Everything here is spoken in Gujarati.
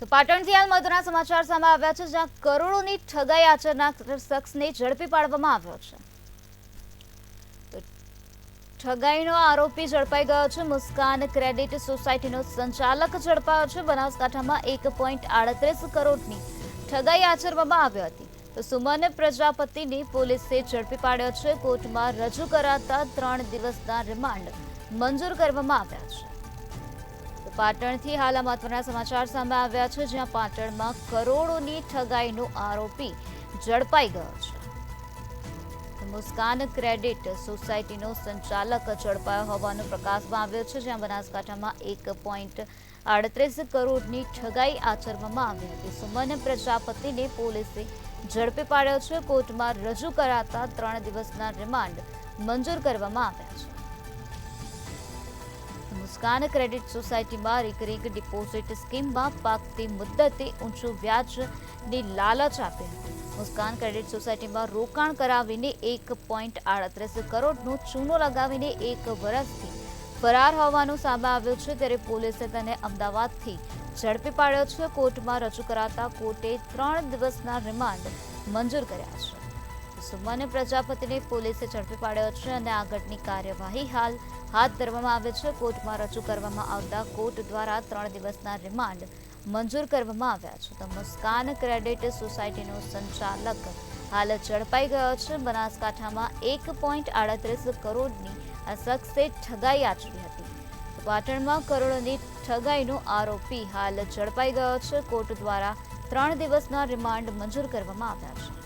તો પાટણથી હાલ મહત્વના સમાચાર સામે આવ્યા છે, જ્યાં કરોડોની ઠગાઈ આચરનાર શખ્સને ઝડપી પાડવામાં આવ્યો છે. તો ઠગાઈનો આરોપી ઝડપાઈ ગયો છે. મુસ્કાન ક્રેડિટ સોસાયટીનો સંચાલક ઝડપાયો છે. બનાસકાંઠામાં 1.38 કરોડની ઠગાઈ આચરવામાં આવી હતી. તો સુમન પ્રજાપતિને પોલીસે ઝડપી પાડ્યો છે. કોર્ટમાં રજૂ કરાતા 3 દિવસના રિમાન્ડ મંજૂર કરવામાં આવ્યા છે. પાટણથી હાલ મહત્વના સમાચાર સામે આવ્યા છે, જ્યાં પાટણમાં કરોડોની ઠગાઈનો આરોપી ઝડપાઈ ગયો છે. મુસ્કાન ક્રેડિટ સોસાયટીનો સંચાલક ઝડપાયો હોવાનું પ્રકાશમાં આવ્યો છે, જ્યાં બનાસકાંઠામાં 1.38 કરોડની ઠગાઈ આચરવામાં આવી હતી. સુમન પ્રજાપતિને પોલીસે ઝડપી પાડ્યો છે. કોર્ટમાં રજૂ કરાતા 3 દિવસના રિમાન્ડ મંજૂર કરવામાં આવ્યા છે. મુસ્કાન ક્રેડિટ સોસાયટીમાં રિકરિંગ ડિપોઝિટ સ્કીમમાં પાકતી મુદ્દતે ઊંચું વ્યાજની લાલચ આપી હતી. મુસ્કાન ક્રેડિટ સોસાયટીમાં રોકાણ કરાવીને 1.38 કરોડનો ચૂનો લગાવીને 1 વર્ષથી ફરાર હોવાનું સામે આવ્યું છે. ત્યારે પોલીસે તેને અમદાવાદથી ઝડપી પાડ્યો છે. કોર્ટમાં રજૂ કરાતા કોર્ટે 3 દિવસના રિમાન્ડ મંજૂર કર્યા છે. સુમન પ્રજાપતિને પોલીસે ઝડપી પાડ્યો છે અને આગળની કાર્યવાહી હાલ હાથ ધરવામાં આવે છે. કોર્ટમાં રજૂ કરવામાં આવતા કોર્ટ દ્વારા 3 દિવસના રિમાન્ડ મંજૂર કરવામાં આવ્યા છે. તો મુસ્કાન ક્રેડિટ સોસાયટીનો સંચાલક હાલ ઝડપાઈ ગયો છે. બનાસકાંઠામાં 1.38 કરોડની આ શખ્સે ઠગાઈ આચરી હતી. પાટણમાં કરોડોની ઠગાઈનો આરોપી હાલ ઝડપાઈ ગયો છે. કોર્ટ દ્વારા 3 દિવસના રિમાન્ડ મંજૂર કરવામાં આવ્યા છે.